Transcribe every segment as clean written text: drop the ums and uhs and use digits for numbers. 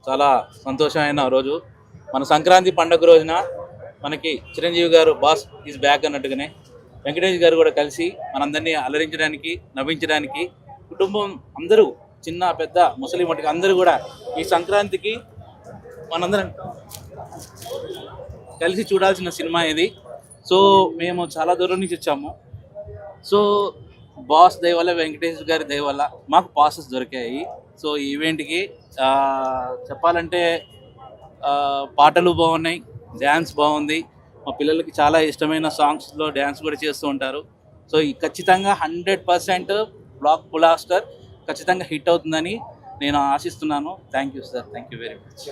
చాలా సంతోషమైన రోజు. మన సంక్రాంతి పండుగ రోజున మనకి చిరంజీవి గారు బాస్ ఈజ్ బ్యాక్ అన్నట్టుగానే వెంకటేష్ గారు కూడా కలిసి మనందరినీ అలరించడానికి, నవ్వించడానికి కుటుంబం అందరూ చిన్న పెద్ద ముసలి మట్టుకు అందరూ కూడా ఈ సంక్రాంతికి మనందరం కలిసి చూడాల్సిన సినిమా ఇది. సో మేము చాలా దూరం నుంచి వచ్చాము. సో బాస్ దయ వల్ల, వెంకటేష్ గారి దయ వల్ల మాకు పాసెస్ దొరికాయి. సో ఈ ఈవెంట్కి చెప్పాలంటే పాటలు బాగున్నాయి, డ్యాన్స్ బాగుంది. మా పిల్లలకి చాలా ఇష్టమైన సాంగ్స్లో డ్యాన్స్ కూడా చేస్తూ ఉంటారు. సో ఈ ఖచ్చితంగా 100% బ్లాక్ బ్లాస్టర్ ఖచ్చితంగా హిట్ అవుతుందని నేను ఆశిస్తున్నాను. Thank you sir, thank you very much.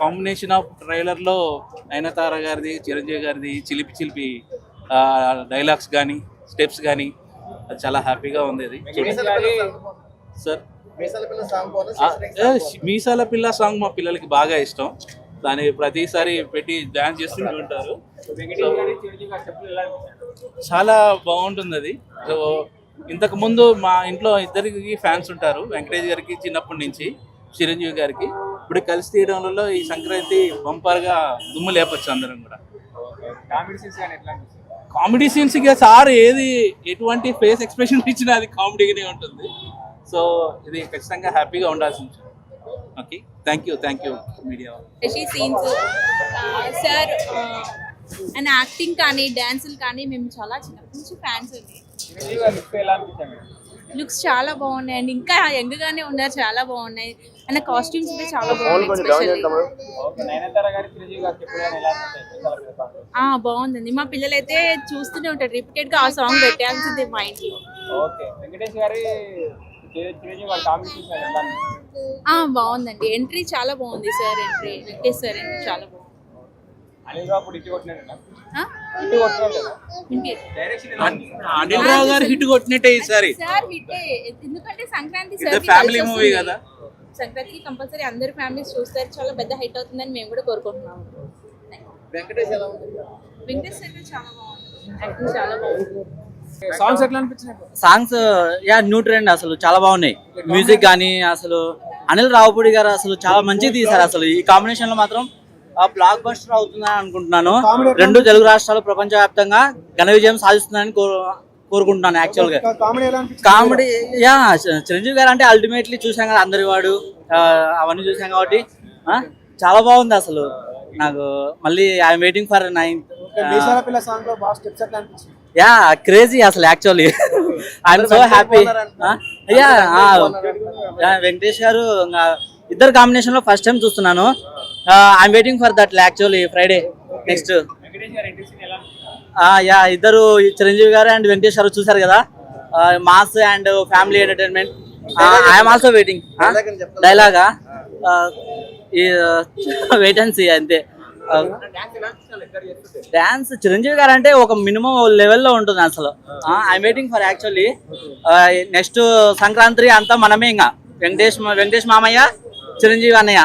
Combination of ట్రైలర్లో నయనతార గారిది, చిరంజీవి గారిది చిలిపి చిలిపి డైలాగ్స్ కానీ, స్టెప్స్ కానీ అది చాలా హ్యాపీగా ఉంది. అది సార్ మీసాల పిల్ల సాంగ్ మా పిల్లలకి బాగా ఇష్టం. దాన్ని ప్రతిసారి పెట్టి డ్యాన్స్ చేస్తూ ఉంటారు. చాలా బాగుంటుంది అది. సో ఇంతకు ముందు మా ఇంట్లో ఇద్దరికి ఫ్యాన్స్ ఉంటారు, వెంకటేష్ గారికి చిన్నప్పటి నుంచి, చిరంజీవి గారికి. ఇప్పుడు కలిసి తీయడంలో ఈ సంక్రాంతి బంపర్గా దుమ్ము లేపచ్చు అందరం కూడా. కామెడీ సీన్స్ ఇక సార్ ఎటువంటి ఫేస్ ఎక్స్ప్రెషన్ ఇచ్చినా అది కామెడీగానే ఉంటుంది. సో ఇది ఖచ్చితంగా హ్యాపీగా ఉండాల్సింది. Okay, thank you media scenes sir and acting కానీ డాన్సులు కానీ మేము చాలా చిన్నప్పటి నుంచి ఫ్యాన్స్ అండి. లుక్స్ చాలా బాగున్నాయి అండి, ఇంకా యంగ్ గానే ఉన్నారు, చాలా బాగున్నాయి. అండ్ కాస్ట్యూమ్స్ కూడా చాలా బాగున్నాయి. బాగుందండి. మా పిల్లలు అయితే చూస్తూనే ఉంటారు, రిపీటెడ్ గా ఆ సాంగ్ పెట్టాల్సిందే మా ఇంట్లో. బాగుందండి, ఎంట్రీ చాలా బాగుంది sir. Entry Venkatesh sir entry చాలా బాగుంది. అనిల్ రావు గారు హిట్ కొట్టినట్టే ఈసారి. సార్ హిట్టే, ఎందుకంటే సంక్రాంతి ఫ్యామిలీ మూవీ కదా. సంక్రాంతికి కంపల్సరీ అందరు ఫ్యామిలీస్ చూస్తారు, చాలా పెద్ద హిట్ అవుతుందని మేము కూడా కోరుకుంటున్నాము. వెంకటేష్ సార్ చాలా బాగుంది, యాక్టింగ్ చాలా బాగుంది. సాంగ్స్ న్యూ ట్రెండ్, అసలు చాలా బాగున్నాయి. మ్యూజిక్ కానీ అసలు అనిల్ రావుపూడి గారు అసలు చాలా మంచిగా తీశారు. అసలు ఈ కాంబినేషన్ లో మాత్రం బ్లాక్ బస్టర్ అవుతుందని అనుకుంటున్నాను. రెండు తెలుగు రాష్ట్రాలు ప్రపంచవ్యాప్తంగా ఘన విజయం సాధిస్తుందని కోరుకుంటున్నాను. యాక్చువల్ గా కామెడీ చిరంజీవి గారు అంటే అల్టిమేట్లీ చూసాం కదా, అందరి వాడు అవన్నీ చూసాం కాబట్టి చాలా బాగుంది. అసలు నాకు మళ్ళీ I'm waiting for 9th. Crazy అసలు actually I'm so happy. Venkatesh garu ఇద్దరు కాంబినేషన్ లో ఫస్ట్ టైం చూస్తున్నాను. I'm waiting for that actually Friday next. ఇద్దరు చిరంజీవి గారు అండ్ వెంకటేష్ గారు చూసారు కదా, mass and family entertainment. I'm also waiting. డైలాగా వెయిట్ అండ్ సీ అంతే. డాన్స్ చిరంజీవి గారు అంటే ఒక మినిమం లెవెల్లో ఉంటుంది అసలు. I'm waiting for actually next Sankranti అంతా మనమే. ఇంకా వెంకటేష్ మామయ్య, చిరంజీవి అన్నయ్య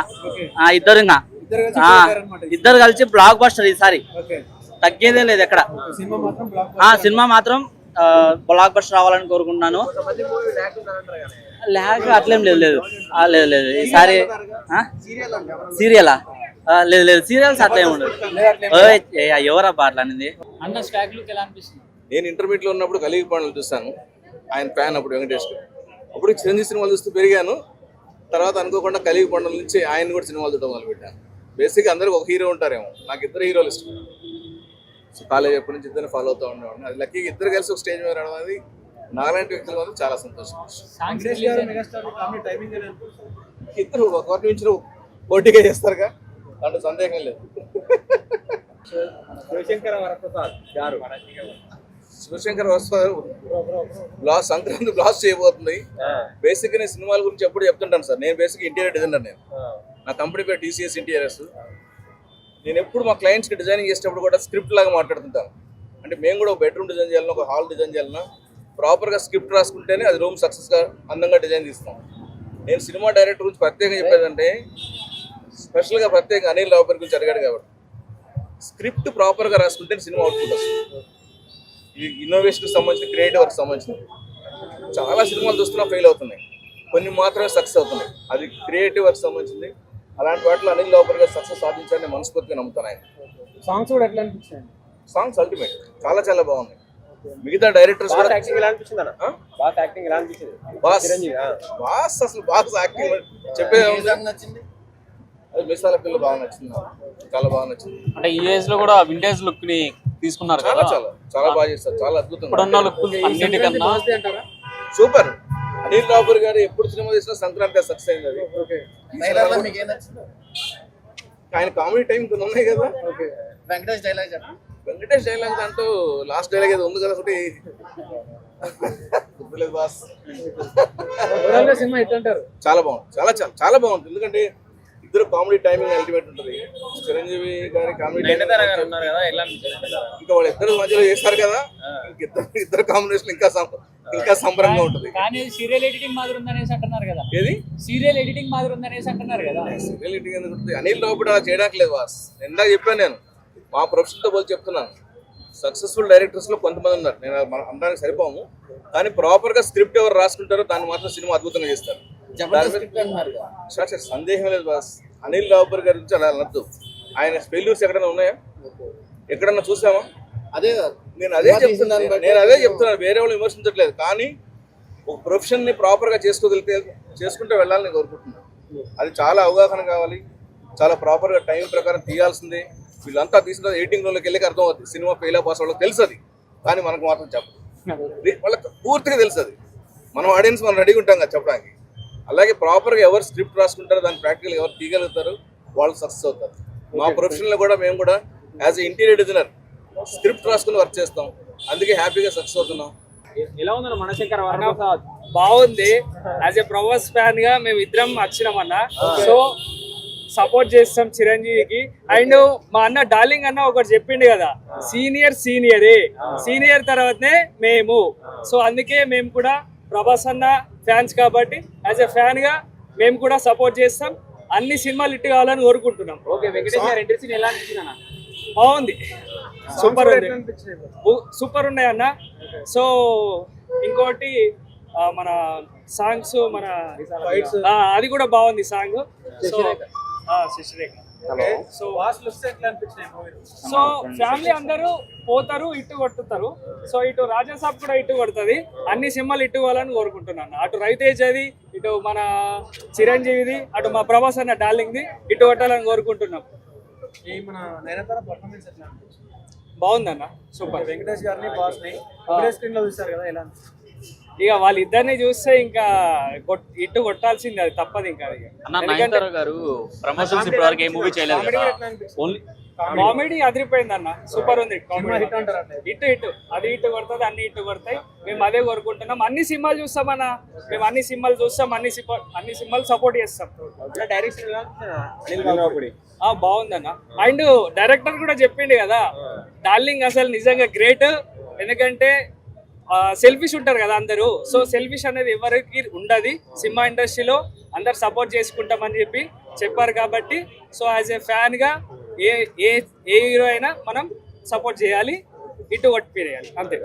ఇద్దరు కలిసి బ్లాక్ బస్టర్ ఈసారి, తగ్గేదే లేదు ఎక్కడ. సినిమా మాత్రం బ్లాక్ బస్టర్ రావాలని కోరుకుంటున్నాను. ల్యాగ్ అట్లేం లేదు ఈసారి. సీరియలా? లేదు సీరియల్స్ అట్లా ఏమి ఉండదు. ఎవరబ్బా అట్లా అనేది. నేను ఇంటర్మీడియట్ లో ఉన్నప్పుడు కలిగి పనులు చూస్తాను, ఆయన ఫ్యాన్ అప్పుడు వెంకటేష్. అప్పుడు చిరంజీవి సినిమాలు చూస్తూ పెరిగాను. తర్వాత అనుకోకుండా కలిగి పండుగ నుంచి ఆయన కూడా సినిమాలు చూడడం మొదలుపెట్టాను. బేసిక్గా అందరికి ఒక హీరో ఉంటారేమో, నాకు ఇద్దరు హీరోలు ఇష్టం. సో కాలేజ్ ఎప్పటి నుంచి ఇద్దరిని ఫాలో అవుతూ ఉండేవాడిని. అది లక్కీగా ఇద్దరు కలిసి ఒక స్టేజ్ మీద రావడం అనేది నాలాంటి వ్యక్తుల వల్ల చాలా సంతోషం. ఇద్దరు ఒకరి నుంచి పోటీగా చేస్తారుగా, దాంట్లో సందేహం లేదు. శివశంకర్ సంక్రాంతి బ్లాస్ట్ చేయబోతుంది. బేసిక్ నేను సినిమాల గురించి ఎప్పుడు చెప్తుంటాను సార్. నేను బేసిక్ ఇంటీరియర్ డిజైనర్. నా కంపెనీ పేరు TCS ఇంటీరియర్స్. నేను ఎప్పుడు మా క్లయింట్స్కి డిజైనింగ్ చేసేటప్పుడు కూడా స్క్రిప్ట్ లాగా మాట్లాడుతుంటాను. అంటే మేము కూడా ఒక బెడ్రూమ్ డిజైన్ చేయాలన్నా, ఒక హాల్ డిజైన్ చేయాలన్నా ప్రాపర్గా స్క్రిప్ట్ రాసుకుంటేనే అది రూమ్ సక్సెస్గా అందంగా డిజైన్ తీస్తాం. నేను సినిమా డైరెక్టర్ గురించి ప్రత్యేకంగా చెప్పేదంటే, స్పెషల్గా ప్రత్యేకంగా అనిల్ రావుపూడి గురించి అడిగాడు కాబట్టి, స్క్రిప్ట్ ప్రాపర్గా రాసుకుంటే సినిమా అవుట్పుట్ వస్తుంది. ఈ ఇన్నోవేషన్కి సంబంధించిన, క్రియేటివ్ వర్క్ సంబంధించిన చాలా సినిమాలు చూస్తున్నా ఫెయిల్ అవుతున్నాయి. కొన్ని మాత్రమే సక్సెస్ అవుతున్నాయి. అది క్రియేటివ్ వర్క్ సంబంధించింది. అలాంటి వాటిలో అనిల్ రావుపూడి గారు సక్సెస్ సాధించాలని మనస్ఫూర్తిగా నమ్ముతాను. ఆయన సాంగ్స్ కూడా ఎట్లా అనిపించాయి? సాంగ్స్ అల్టిమేట్, చాలా చాలా బాగున్నాయి. మిగతా డైరెక్టర్స్ కూడా యాక్టింగ్ ఎలా అనిపించింది అన్న? బాగా యాక్టింగ్ ఎలా అనిపించింది? బాస్ చిరంజీవి బాస్ అసలు బాస్ యాక్టింగ్ చెప్పేది నచ్చింది. అది మిసాల పిల్ల బాగా నచ్చింది నాకు. చాలా బాగా నచ్చింది. అంటే ఈ ఏజ్ లో కూడా వింటేజ్ లుక్ ని తీసుకున్నారు చాలా కదా, చాలా చాలా బాగా చేస్తారు. చాలా అద్భుతంగా ఇప్పుడున్న లుక్ అన్నిటికన్నా అంటారా? సూపర్. అనిల్ రావుపూడి గారు ఎప్పుడు సినిమా తీసినా సంక్రాంతి సక్సెస్ అయింది. అది ఆయన కామెడీ టైం కొన్ని ఉన్నాయి కదా. వెంకటేష్ డైలాగ్ చెప్పండి. వెంకటేష్ డైలాగ్ దాంట్లో లాస్ట్ డైలాగ్ ఏదో ఉంది కదా ఒకటి, గుర్తులేదు బాస్. ఓవరాల్ గా సినిమా ఎట్లా అంటారు? చాలా బాగుంది, చాలా చాలా చాలా బాగుంటుంది. ఎందుకంటే ఇద్దరు కామెడీ టైమింగ్ అల్టిమేట్ ఉంటుంది. చిరంజీవి గారి కామెడీ ఉన్నారు కదా, ఎలా ఇంకా వాళ్ళు ఇద్దరు మధ్యలో చేస్తారు కదా, ఇద్దరు కాంబినేషన్ ఇంకా సంబరంగా ఉంటుంది. కానీ సీరియల్ ఎడిటింగ్ మాదిరి ఉందనేసి అంటున్నారు కదా, ఏది సీరియల్ ఎడిటింగ్ మాదిరి ఉందనేసి అంటున్నారు కదా. సీరియల్ ఎడిటింగ్ ఎందుకు ఉంటుంది? అనిల్ రావుపూడి అలా చేయడానికి లేదు బాస్. ఇందాక చెప్పాను నేను, మా ప్రొఫెషన్తో పోలి చెప్తున్నాను. సక్సెస్ఫుల్ డైరెక్టర్స్ లో కొంతమంది ఉన్నారు, నేను మనం అనడానికి సరిపోము. కానీ ప్రాపర్ గా స్క్రిప్ట్ ఎవరు రాసుకుంటారో దాన్ని మాత్రం సినిమా అద్భుతంగా చేస్తారు. సందేహం లేదు బాస్. అనిల్ రావుపూడి గారి గురించి అలా అనద్దు. ఆయన ఫెయిల్యూర్స్ ఎక్కడైనా ఉన్నాయా? ఎక్కడన్నా చూసామా? నేను అదే చెప్తున్నాను. వేరే వాళ్ళు విమర్శించట్లేదు. కానీ ఒక ప్రొఫెషన్ ని ప్రాపర్ గా చేసుకుంటే వెళ్ళాలని నేను కోరుకుంటున్నాను. అది చాలా అవగాహన కావాలి. చాలా ప్రాపర్ గా టైం ప్రకారం తీయాల్సిందే. వీళ్ళంతా తీసిన ఎడిటింగ్ రూమ్లోకి వెళ్ళి అర్థం అవుతుంది సినిమా ఫెయిల్ పాస్ వాళ్ళకి తెలుసు అది. కానీ మనకు మాత్రం చెప్పదు. వాళ్ళకి పూర్తిగా తెలుసు అది. మనం ఆడియన్స్ మనం రెడీగా ఉంటాం కదా చెప్పడానికి. అలాగే ప్రాపర్గా ఎవరు స్క్రిప్ట్ రాసుకుంటారో దాన్ని ప్రాక్టికల్ ఎవరు తీయగలుగుతారు వాళ్ళు సక్సెస్ అవుతారు. మా ప్రొఫెషన్లో కూడా మేము కూడా as a interior designer script రాసుకుని వర్క్ చేస్తాం. అందుకే హ్యాపీగా సక్సెస్ అవుతున్నాం. ఎలా ఉందన్న మనశంకర్ వరప్రసాద్? బాగుంది. యాజ్ ఎ ప్రభాస్ ఫ్యాన్ గా మేము ఇద్దరం వచ్చినామన్నా, సో సపోర్ట్ చేస్తాం చిరంజీవికి. అండ్ మా అన్న డార్లింగ్ అన్న ఒకటి చెప్పిండు కదా, సీనియర్ తర్వాతనే మేము. సో అందుకే మేము కూడా ప్రభాస్ అన్న ఫ్యాన్స్ కాబట్టి యాజ్ ఎ ఫ్యాన్ గా మేము కూడా సపోర్ట్ చేస్తాం. అన్ని సినిమాలు ఇట్టు కావాలని కోరుకుంటున్నాం. ఓకే, వెంకటేష్ గారి ఎంట్రీ సీన్ ఎలా అనిపించింది అన్న? బాగుంది, సూపర్ ఉన్నాయి అన్న. సో ఇంకోటి మన సాంగ్స్ మన అది కూడా బాగుంది song. So Sasirekha. So family అందరూ పోతారు, ఇటు కొట్టుతారు. సో ఇటు రాజాసాబ్ కూడా ఇటు కొడుతుంది. అన్ని సినిమాలు ఇటు పోవాలని కోరుకుంటున్నాను. అటు రవితేజది, ఇటు మన చిరంజీవిది, అటు మా ప్రభాస్ అన్న డార్లింగ్ది ఇటు కొట్టాలని కోరుకుంటున్నాం. బాగుందన్న, సూపర్. వెంకటేష్ గారిని బాస్ ని స్క్రీన్ లో చూస్తారు కదా, ఎలా? ఇక వాళ్ళిద్దరిని చూస్తే ఇంకా ఇటు కొట్టాల్సింది, అది తప్పదు. ఇంకా అన్న నయనతార గారు ప్రమోషన్స్ ఇప్పటివరకు ఏ మూవీ చేయలేదు కదా, ఓన్లీ కామెడీ అదిరిపోయింది అన్న, సూపర్ ఉంది కామెడీ. ఇటు అది ఇటు కొడుతుంది, అన్ని ఇటు కొడతాయి. మేము అదే కోరుకుంటున్నాం. అన్ని సినిమాలు చూస్తామన్న, మేము అన్ని సినిమాలు చూస్తాం, అన్ని సినిమాలు సపోర్ట్ చేస్తాం. డైరెక్షన్ బాగుందన్న. అండ్ డైరెక్టర్ కూడా చెప్పిండు కదా, డార్లింగ్ అసలు నిజంగా గ్రేట్. ఎందుకంటే సెల్ఫిష్ ఉంటారు కదా అందరూ. సో సెల్ఫిష్ అనేది ఎవరికి ఉండదు సినిమా ఇండస్ట్రీలో, అందరు సపోర్ట్ చేసుకుంటామని చెప్పారు కాబట్టి. సో యాజ్ ఏ ఫ్యాన్ గా ఏ హీరో అయినా మనం సపోర్ట్ చేయాలి, ఇటు కొట్టిపేయాలి అంతే.